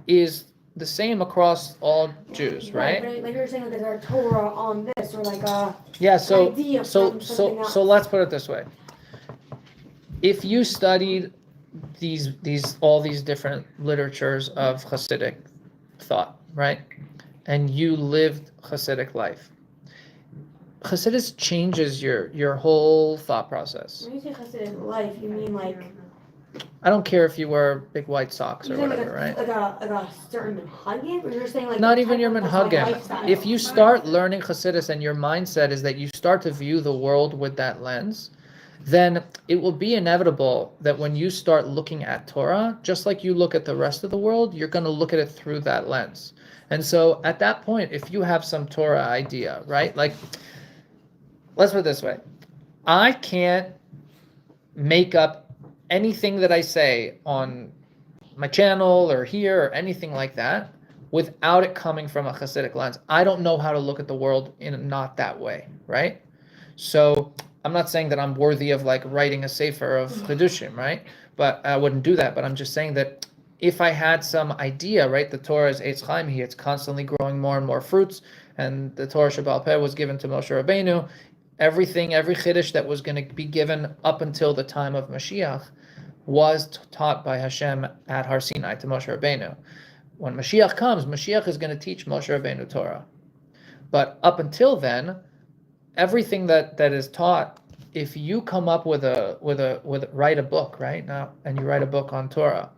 is the same across all Jews, right? But like you're saying, like there's a Torah on this, or like a Yeah, so idea so from so something so else. let's put it this way. If you studied these all these different literatures of Hasidic thought, right? And you lived Hasidic life. Hasidus changes your whole thought process. When you say Chassidus life, you mean like I don't care if you wear big white socks or you're saying whatever, right? like a certain minhagim, or you're saying like Not the even type your of minhagim. lifestyle? If you start learning Chassidus and your mindset is that you start to view the world with that lens, then it will be inevitable that when you start looking at Torah, just like you look at the rest of the world, you're going to look at it through that lens. And so at that point, if you have some Torah idea, right? Like, let's put it this way. I can't make up anything that I say on my channel or here or anything like that without it coming from a Hasidic lens. I don't know how to look at the world in not that way, right? So I'm not saying that I'm worthy of like writing a sefer of Chedushim, right? But I wouldn't do that. But I'm just saying that if I had some idea, right, the Torah is Eitz Chaim, it's constantly growing more and more fruits, and the Torah Shebaal Peh was given to Moshe Rabbeinu. Every Chiddush that was going to be given up until the time of Mashiach was taught by Hashem at Har Sinai to Moshe Rabbeinu. When Mashiach comes, Mashiach is going to teach Moshe Rabbeinu Torah. But up until then, everything that is taught, if you come up with write a book right now, and you write a book on Torah,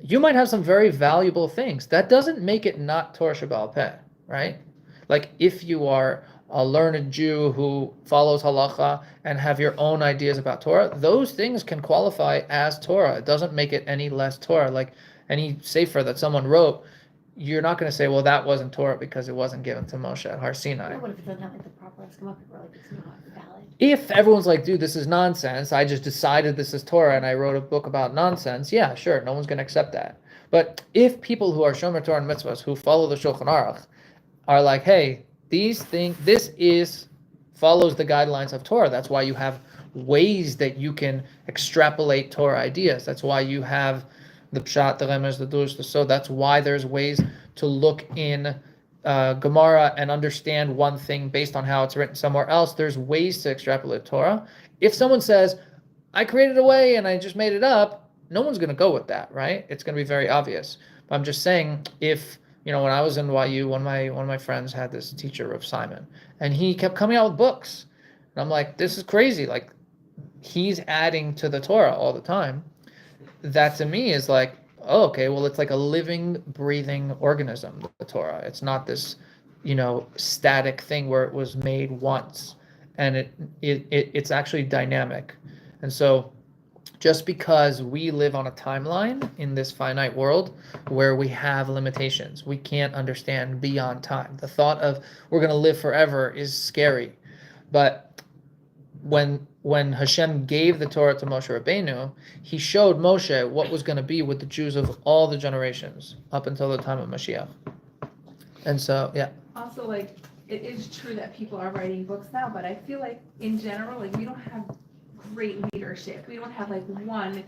you might have some very valuable things. That doesn't make it not Torah Shebaal Peh, right? Like if you are a learned Jew who follows halacha and have your own ideas about Torah, those things can qualify as Torah. It doesn't make it any less Torah. Like any sefer that someone wrote, you're not going to say, well, that wasn't Torah because it wasn't given to Moshe at Har Sinai. What if it doesn't have like the proper schema, or like it's not valid? If everyone's like, dude, this is nonsense, I just decided this is Torah and I wrote a book about nonsense, yeah, sure, no one's going to accept that. But if people who are Shomer Torah and Mitzvahs, who follow the Shulchan Aruch, are like, hey, this follows the guidelines of Torah. That's why you have ways that you can extrapolate Torah ideas. That's why you have the Pshat, the Remez, the Dush, the So. That's why there's ways to look in Gemara and understand one thing based on how it's written somewhere else. There's ways to extrapolate Torah. If someone says, I created a way and I just made it up, no one's going to go with that, right? It's going to be very obvious. But I'm just saying, if when I was in YU, one of my friends had this teacher, Rav Simon, and he kept coming out with books. And I'm like, this is crazy. Like, he's adding to the Torah all the time. That to me is like, oh, okay, well, it's like a living, breathing organism, the Torah. It's not this, static thing where it was made once. And it's actually dynamic. And so just because we live on a timeline in this finite world where we have limitations, we can't understand beyond time. The thought of we're going to live forever is scary. But when Hashem gave the Torah to Moshe Rabbeinu, he showed Moshe what was going to be with the Jews of all the generations up until the time of Mashiach. And so, yeah. Also, like, it is true that people are writing books now, but I feel like in general, like, we don't have great leadership. We don't have like one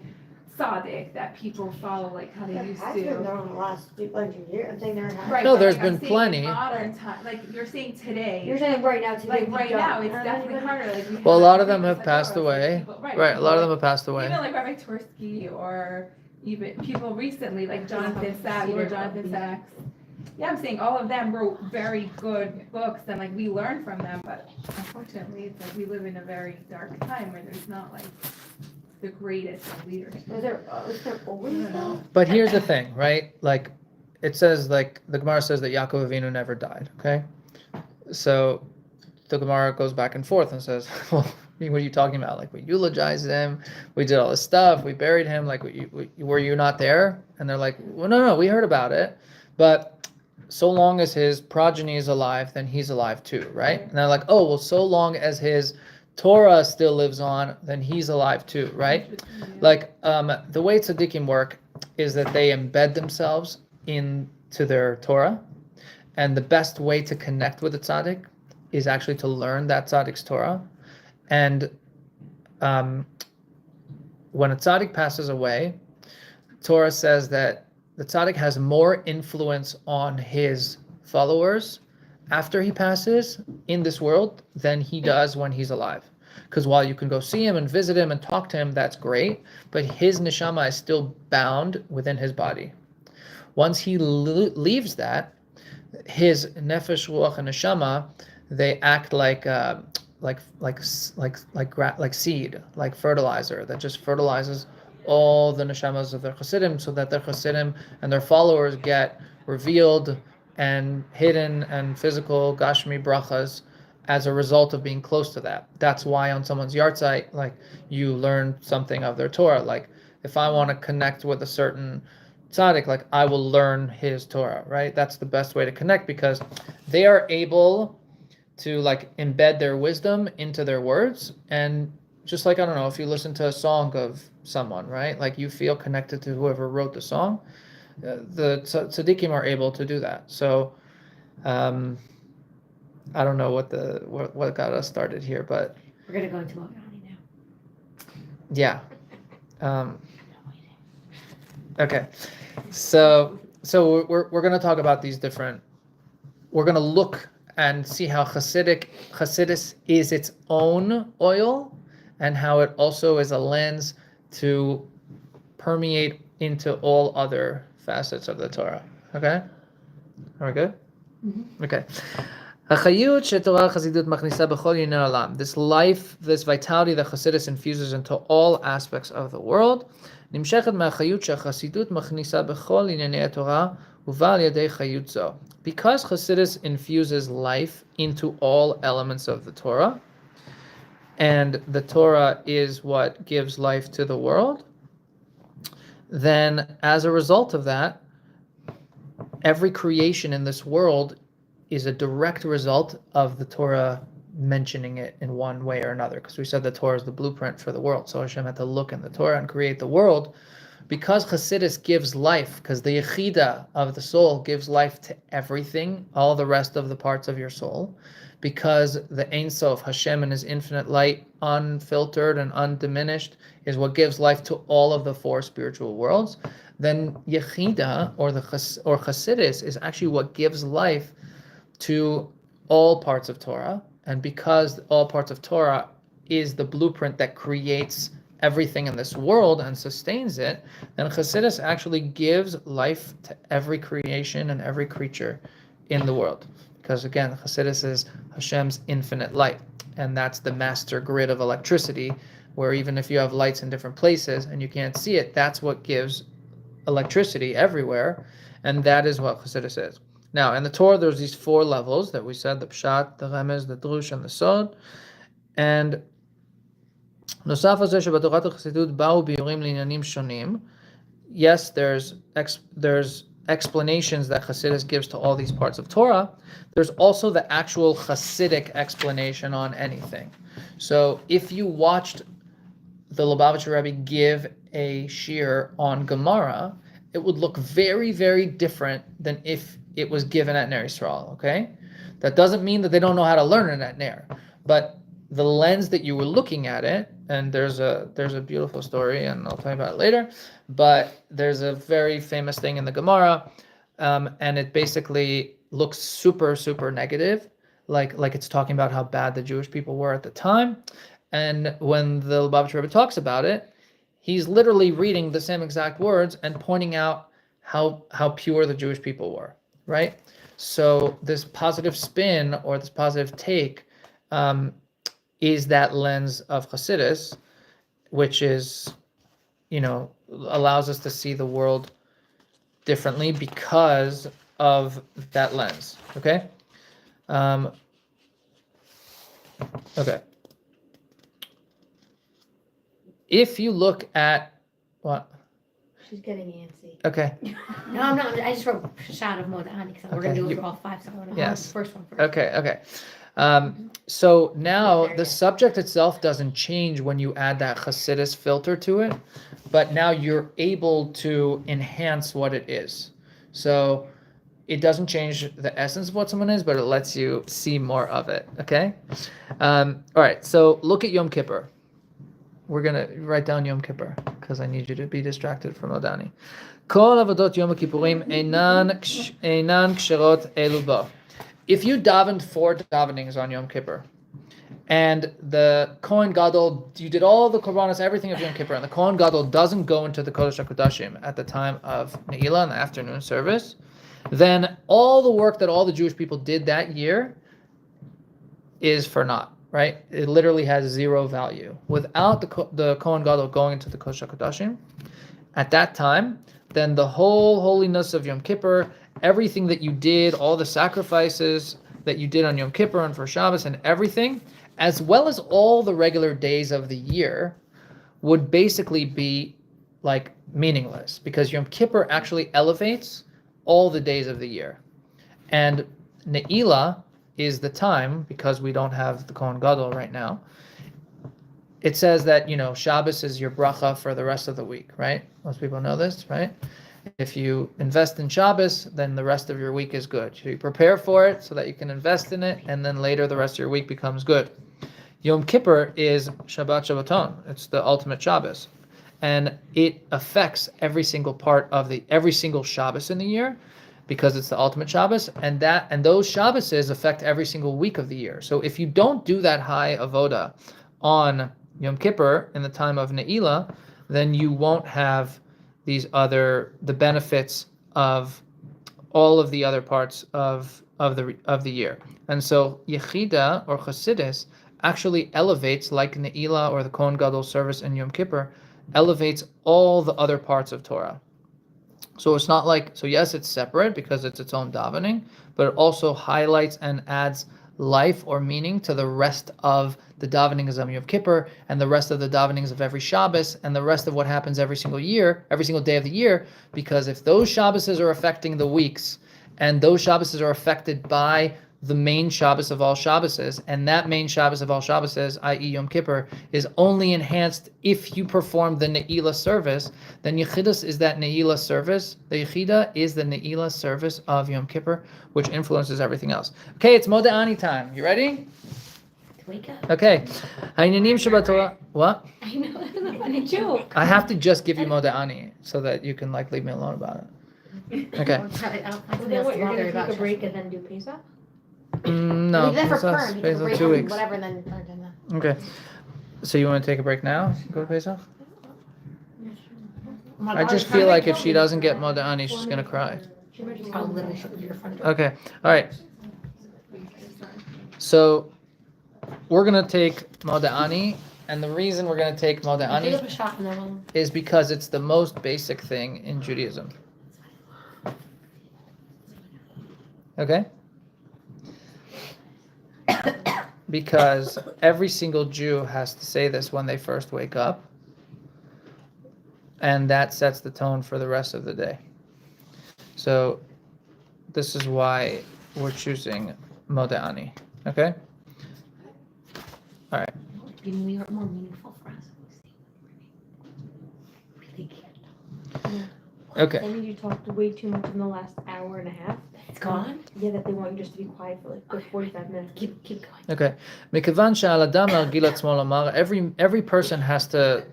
tzaddik that people follow like how they used I've been there to. on the last 200 years. I'm saying there have. Right, No, but, there's like, I'm been saying plenty. in modern time, like you're saying today. You're saying right now today. Like we right don't. now, it's definitely harder. Like we Well, a have, lot of like, them have like, passed oh, it's like away. people- Right, a lot of them have passed away. Even like Rabbi Tversky or even people recently like Jonathan Sachs or Jonathan Sachs. Yeah, I'm saying all of them wrote very good books and like we learn from them, but unfortunately it's like we live in a very dark time where there's not like the greatest of leadership. Was there always though? But here's the thing, right? Like, it says, like, the Gemara says that Yaakov Avinu never died, okay? So the Gemara goes back and forth and says, well, what are you talking about? Like, we eulogized him, we did all this stuff, we buried him, like, were you not there? And they're like, well, no, we heard about it, but so long as his progeny is alive, then he's alive too, right? And they're like, oh, well, so long as his Torah still lives on, then he's alive too, right? Like, the way tzaddikim work is that they embed themselves into their Torah, and the best way to connect with a tzaddik is actually to learn that tzaddik's Torah. And when a tzaddik passes away, Torah says that the tzaddik has more influence on his followers after he passes in this world than he does when he's alive. Because while you can go see him and visit him and talk to him, that's great, but his neshama is still bound within his body. Once he leaves that, his nefesh, ruach, and neshama, they act like seed, like fertilizer that just fertilizes all the neshamas of their chassidim, so that their chassidim and their followers get revealed and hidden and physical gashmi brachas as a result of being close to that. That's why on someone's yahrzeit, like, you learn something of their Torah. Like, if I want to connect with a certain tzaddik, like, I will learn his Torah, right? That's the best way to connect, because they are able to, like, embed their wisdom into their words. And just like, I don't know, if you listen to a song of someone, right? Like, you feel connected to whoever wrote the song. The tzaddikim are able to do that. So, I don't know what got us started here, but We're gonna go into Morgani now. yeah. Okay, so we're gonna talk about these different. We're gonna look and see how Chassidus is its own oil, and how it also is a lens to permeate into all other facets of the Torah. Okay, are we good? Mm-hmm. Okay. This life, this vitality that Chassidus infuses into all aspects of the world, because Chassidus infuses life into all elements of the Torah, and the Torah is what gives life to the world, then as a result of that, every creation in this world is a direct result of the Torah mentioning it in one way or another. Because we said the Torah is the blueprint for the world. So Hashem had to look in the Torah and create the world. Because Chassidus gives life, because the Yechida of the soul gives life to everything, all the rest of the parts of your soul, because the Ein Sof, Hashem and his infinite light, unfiltered and undiminished, is what gives life to all of the four spiritual worlds, then Yechida, or Chassidus, is actually what gives life to all parts of Torah. And because all parts of Torah is the blueprint that creates everything in this world and sustains it, then Chassidus actually gives life to every creation and every creature in the world. Because again, Chassidus is Hashem's infinite light, and that's the master grid of electricity, where even if you have lights in different places and you can't see it, that's what gives electricity everywhere, and that is what Chassidus is. Now, in the Torah, there's these four levels that we said: the Pshat, the Remez, the Drush, and the Sod. And yes, there's explanations that Chassidus gives to all these parts of Torah. There's also the actual Chassidic explanation on anything. So if you watched the Lubavitcher Rebbe give a shir on Gemara, it would look very, very different than if it was given at Ner Yisrael, okay? That doesn't mean that they don't know how to learn it at Ner, but the lens that you were looking at it, and there's a beautiful story, and I'll tell you about it later, but there's a very famous thing in the Gemara, and it basically looks super, super negative, like it's talking about how bad the Jewish people were at the time. And when the Lubavitcher Rebbe talks about it, he's literally reading the same exact words and pointing out how pure the Jewish people were, right? So this positive spin, or this positive take, is that lens of Chassidus, which is, allows us to see the world differently because of that lens. Okay. Okay. If you look at what? She's getting antsy. Okay. No, I'm not. I just wrote shot of Modani because we're gonna do it for all five. So I want to Yes. the first one first. Okay. So now the subject itself doesn't change when you add that Chassidus filter to it, but now you're able to enhance what it is. So it doesn't change the essence of what someone is, but it lets you see more of it. Okay. All right. So look at Yom Kippur. We're gonna write down Yom Kippur because I need you to be distracted from Odani. Kol avodot Yom Kippurim einan ksherot elu bo. If you davened 4 davenings on Yom Kippur, and the Kohen Gadol, you did all the korbanos, everything of Yom Kippur, and the Kohen Gadol doesn't go into the Kodesh HaKodashim at the time of Ne'ilah in the afternoon service, then all the work that all the Jewish people did that year is for naught, right? It literally has 0 value. Without the Kohen Gadol going into the Kodesh HaKodashim, at that time, then the whole holiness of Yom Kippur, everything that you did, all the sacrifices that you did on Yom Kippur and for Shabbos and everything, as well as all the regular days of the year, would basically be like meaningless, because Yom Kippur actually elevates all the days of the year. And Ne'ilah is the time, because we don't have the Kohen Gadol right now, it says that, Shabbos is your bracha for the rest of the week, right? Most people know this, right? If you invest in Shabbos, then the rest of your week is good. So you prepare for it so that you can invest in it, and then later the rest of your week becomes good. Yom Kippur is Shabbat Shabbaton. It's the ultimate Shabbos. And it affects every single part of every single Shabbos in the year, because it's the ultimate Shabbos, and those Shabboses affect every single week of the year. So if you don't do that high avoda on Yom Kippur in the time of Ne'ilah, then you won't have the benefits of all of the other parts of the year. And so Yechida or Chassidus actually elevates, like Ne'ilah or the Kohen Gadol service in Yom Kippur, elevates all the other parts of Torah. So it's not yes, it's separate because it's its own davening, but it also highlights and adds life or meaning to the rest of the davenings of Yom Kippur and the rest of the davenings of every Shabbos and the rest of what happens every single day of the year, because if those Shabboses are affecting the weeks, and those Shabboses are affected by the main Shabbos of all Shabboses, and that main Shabbos of all Shabboses, i.e. Yom Kippur, is only enhanced if you perform the Ne'ilah service, then Yechidus is that Ne'ilah service. The Yechida is the Ne'ilah service of Yom Kippur, which influences everything else. Okay, it's Modeh time. You ready? Wake up. Okay. Ha'inyanim Shabbat Torah. What? I know, that's a funny joke. I have to just give you Modeh so that you can leave me alone about it. Okay. I'll find Well, something then else what, to you're bother gonna about take a break Chassidus. and then do Pesach? No, Leave that for Pesach, Purim, you take a Pesach, break 2 from weeks. whatever, and then start doing that. Okay. So you want to take a break now? Go to Pesach? I just feel like if she doesn't get Modeh she's going to cry. I'll literally show you your front door. Okay. All right. So we're going to take Modeh, and the reason we're going to take Pick up Modeh a shot and then we'll- is because it's the most basic thing in Judaism. Okay? Because every single Jew has to say this when they first wake up, and that sets the tone for the rest of the day. So this is why we're choosing Modeh. Okay? All right. Be more meaningful for us. Really can't. Okay. That means you talked way too much in the last hour and a half. It's gone? Yeah, that they want you just to be quiet for like good 45 minutes. Keep going. Okay. מכיוון שעל אדם להרגיל עצמו לומר, every person has to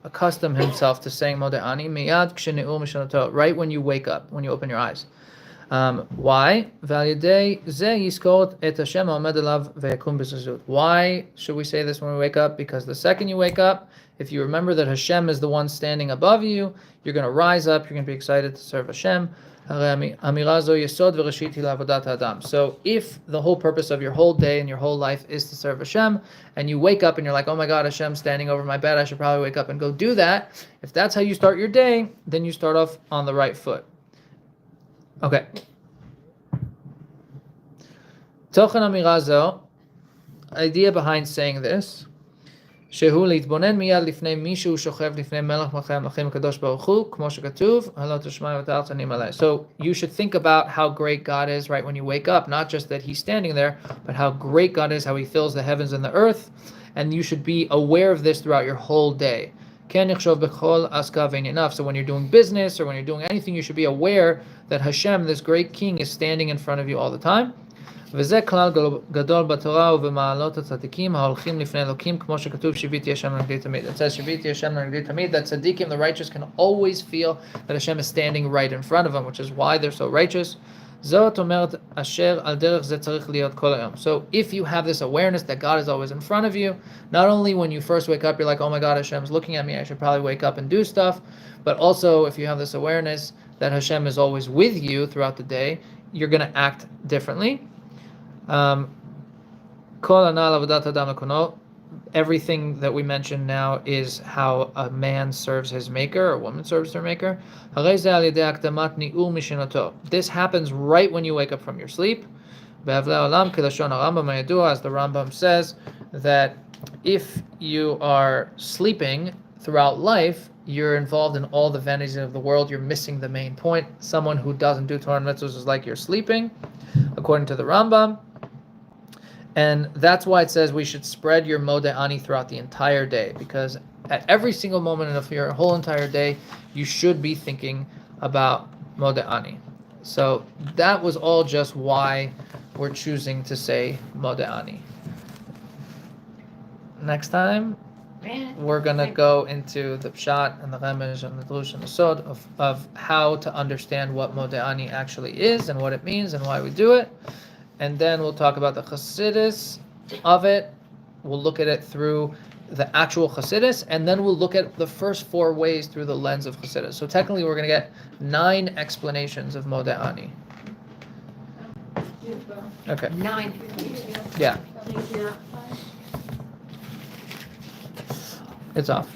accustom himself to saying Modeh מיד כשנעור משנתו, right when you wake up, when you open your eyes. Why? ועל ידי זה יזכור את השם העומד עליו ויקום בזריזות. Why should we say this when we wake up? Because the second you wake up, if you remember that Hashem is the one standing above you, you're going to rise up, you're going to be excited to serve Hashem. אמירה זו יסוד וראשית היא לעבודת האדם. So if the whole purpose of your whole day and your whole life is to serve Hashem, and you wake up and you're like, oh my God, Hashem's standing over my bed, I should probably wake up and go do that. If that's how you start your day, then you start off on the right foot. Okay. תוכן אמירה זו, idea behind saying this, שהוא להתבונן מיד לפני מישהו שוכב לפני מלך מלכי המלכים הקדוש ברוך הוא, כמו שכתוב, הלא תשמע ותערת אני מלא. So you should think about how great God is right when you wake up, not just that he's standing there, but how great God is, how he fills the heavens and the earth, and you should be aware of this throughout your whole day. So when you're doing business or when you're doing anything, you should be aware that Hashem, this great king, is standing in front of you all the time. וזה כלל גדול בתורה ובמעלות הצדיקים ההולכים לפני אלוקים כמו שכתוב שיביתי השם לנגדי תמיד. It says שיביתי השם לנגדי תמיד, that tzaddikim, the righteous, can always feel that Hashem is standing right in front of them, which is why they're so righteous. זאת אומרת אשר על דרך זה צריך להיות כל היום. So if you have this awareness that God is always in front of you, not only when you first wake up you're like, oh my God, Hashem's looking at me, I should probably wake up and do stuff, but also if you have this awareness that Hashem is always with you throughout the day, you're going to act differently. Everything that we mentioned now is how a man serves his maker, or a woman serves their maker. This happens right when you wake up from your sleep. As the Rambam says, that if you are sleeping throughout life, you're involved in all the vanities of the world, you're missing the main point. Someone who doesn't do Torah and mitzvahs is like you're sleeping, according to the Rambam. And that's why it says we should spread your Modeh Ani throughout the entire day, because at every single moment of your whole entire day, you should be thinking about Modeh Ani. So that was all just why we're choosing to say Modeh Ani. Next time, we're going to go into the Pshat and the Remez and the Drush and the Sod of how to understand what Modeh Ani actually is and what it means and why we do it. And then we'll talk about the Chassidus of it. We'll look at it through the actual Chassidus, and then we'll look at the first 4 ways through the lens of Chassidus. So technically we're going to get 9 explanations of Modeh Ani. Okay. 9. Yeah. Thank you. It's off.